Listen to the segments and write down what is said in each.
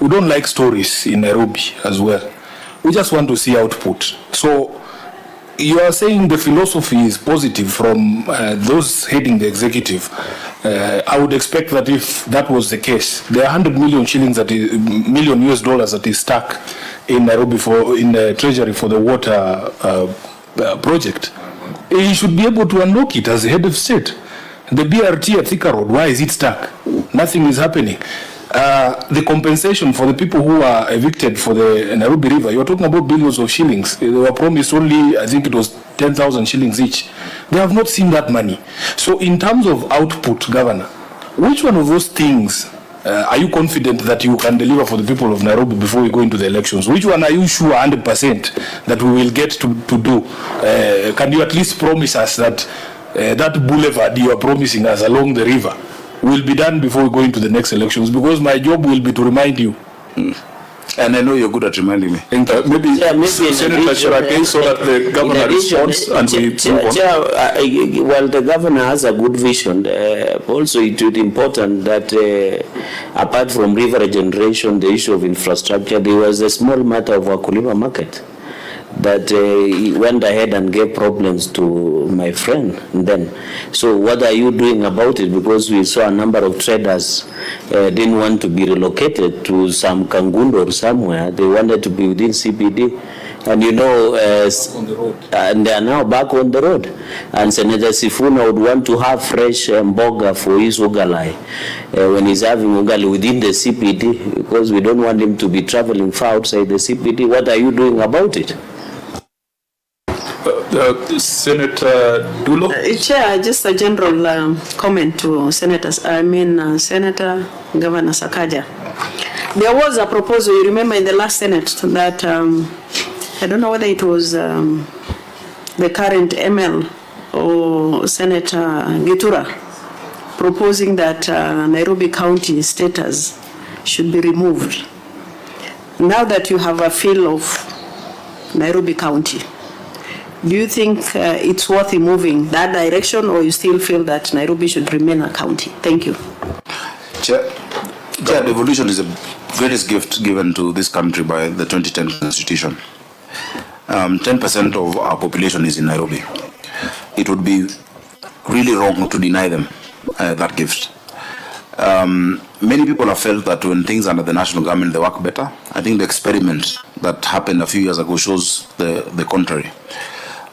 we don't like stories in Nairobi as well. We just want to see output. So you are saying the philosophy is positive from those heading the executive. I would expect that if that was the case, there are 100 million shillings million US dollars that is stuck in Nairobi in the treasury for the water project. He should be able to unlock it as the head of state. The BRT at Thika Road, why is it stuck? Nothing is happening. The compensation for the people who are evicted for the Nairobi River, you're talking about billions of shillings. They were promised only, I think it was 10,000 shillings each. They have not seen that money. So in terms of output, Governor, which one of those things are you confident that you can deliver for the people of Nairobi before we go into the elections? Which one are you sure 100% that we will get to do? Can you at least promise us that that boulevard you are promising us along the river will be done before we go into the next elections? Because my job will be to remind you. And I know you're good at reminding me. Maybe Senator Sharake, so that the governor responds and we move on. Well, the governor has a good vision. Also, it is important that apart from river regeneration, the issue of infrastructure, there was a small matter of Wakulima market that he went ahead and gave problems to my friend then. So what are you doing about it? Because we saw a number of traders didn't want to be relocated to some Kangundo or somewhere. They wanted to be within CBD. And you know, and they are now back on the road. And Senator Sifuna would want to have fresh mboga for his ugali when he's having ugali within the CPD, because we don't want him to be traveling far outside the CPD. What are you doing about it? Senator Dulo? Chair, just a general comment to Senator Governor Sakaja. There was a proposal, you remember in the last Senate, that I don't know whether it was the current ML or Senator Gitura proposing that Nairobi County status should be removed. Now that you have a feel of Nairobi County, do you think it's worth moving that direction, or you still feel that Nairobi should remain a county? Thank you. Chair, devolution is the greatest gift given to this country by the 2010 Constitution. 10% of our population is in Nairobi. It would be really wrong to deny them that gift. Many people have felt that when things under the national government, they work better. I think the experiment that happened a few years ago shows the contrary.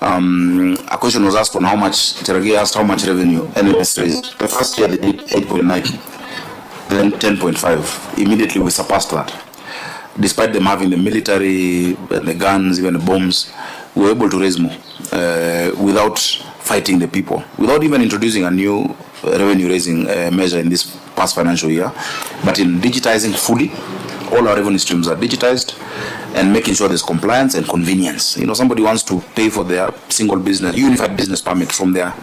A question was asked on how much, Cherargei asked how much revenue NMS raised. The first year they did 8.9, then 10.5. Immediately we surpassed that. Despite them having the military, the guns, even the bombs, we were able to raise more without fighting the people, without even introducing a new revenue raising measure in this past financial year, but in digitizing fully. All our revenue streams are digitized and making sure there's compliance and convenience. You know, somebody wants to pay for their single business, unified business permit from their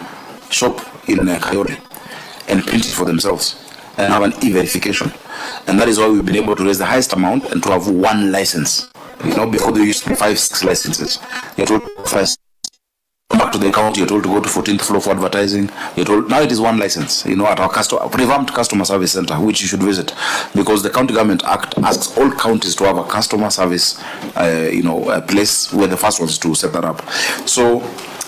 shop in Kayore and print it for themselves and have an e-verification. And that is why we've been able to raise the highest amount and to have one license. You know, before they used to be 5-6 licenses. You're told first back to the county, you're told to go to 14th floor for advertising. You're told now it is one license. You know, at our revamped customer service center, which you should visit, because the County Government Act asks all counties to have a customer service, a place where the first ones to set that up. So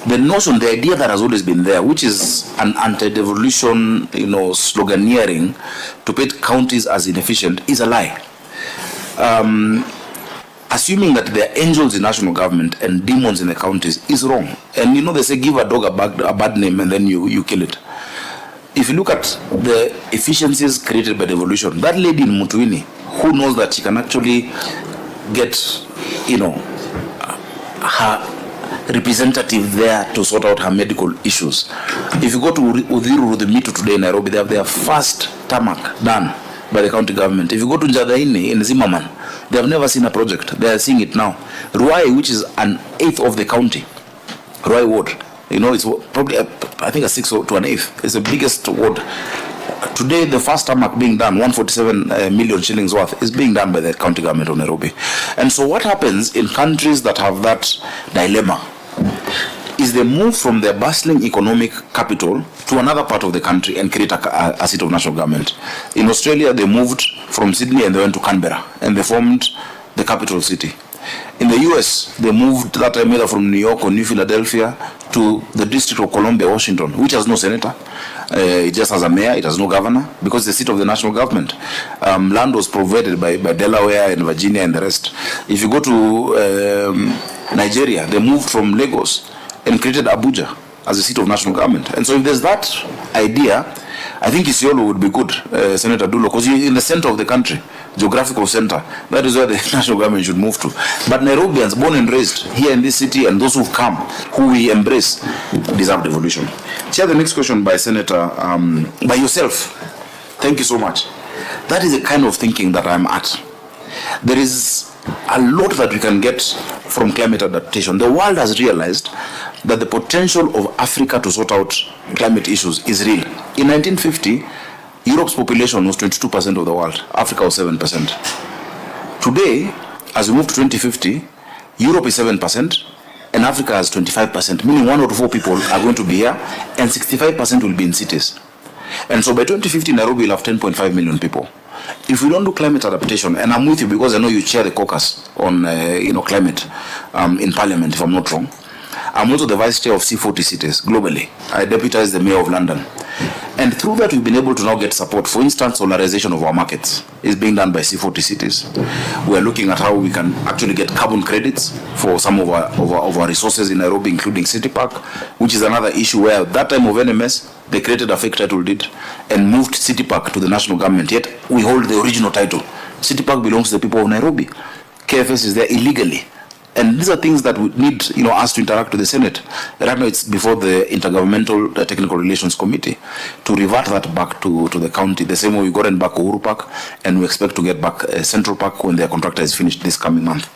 the notion, the idea that has always been there, which is an anti-devolution, sloganeering to paint counties as inefficient, is a lie. Assuming that there are angels in national government and demons in the counties is wrong. And they say give a dog a bad name and then you kill it. If you look at the efficiencies created by devolution, that lady in Mutuini, who knows that she can actually get, her representative there to sort out her medical issues. If you go to Udhiru Rudhimitu today in Nairobi, they have their first tarmac done by the county government. If you go to Njadaini in Zimmerman, they have never seen a project. They are seeing it now. Ruai, which is an eighth of the county, Ruai ward, it's probably, I think, a sixth to an eighth. It's the biggest ward. Today, the first tarmac being done, 147 million shillings worth, is being done by the county government of Nairobi. And so what happens in countries that have that dilemma? is they move from their bustling economic capital to another part of the country and create a seat of national government. In Australia, they moved from Sydney and they went to Canberra and they formed the capital city. In the US, they moved that time either from New York or New Philadelphia to the District of Columbia, Washington, which has no senator. It just has a mayor, it has no governor, because it's the seat of the national government. Land was provided by Delaware and Virginia and the rest. If you go to Nigeria, they moved from Lagos and created Abuja as a seat of national government. And so if there's that idea, I think Isiolo would be good, Senator Dulo, because you're in the center of the country, geographical center. That is where the national government should move to. But Nairobians, born and raised here in this city, and those who've come, who we embrace, deserve devolution. Chair, the next question by Senator, by yourself. Thank you so much. That is the kind of thinking that I'm at. There is a lot that we can get from climate adaptation. The world has realized that the potential of Africa to sort out climate issues is real. In 1950, Europe's population was 22% of the world. Africa was 7%. Today, as we move to 2050, Europe is 7% and Africa has 25%, meaning 1 out of 4 people are going to be here and 65% will be in cities. And so by 2050, Nairobi will have 10.5 million people. If we don't do climate adaptation, and I'm with you because I know you chair the caucus on climate in Parliament, if I'm not wrong. I'm also the vice chair of C40 cities globally. I deputize the mayor of London. And through that, we've been able to now get support. For instance, solarization of our markets is being done by C40 cities. We're looking at how we can actually get carbon credits for some of our resources in Nairobi, including City Park, which is another issue where at that time of NMS, they created a fake title deed and moved City Park to the national government. Yet we hold the original title. City Park belongs to the people of Nairobi. KFS is there illegally. And these are things that we need, us to interact with the Senate. Right now, it's before the Intergovernmental Technical Relations Committee to revert that back to the county, the same way we got back Uhuru Park, and we expect to get back Central Park when their contractor is finished this coming month.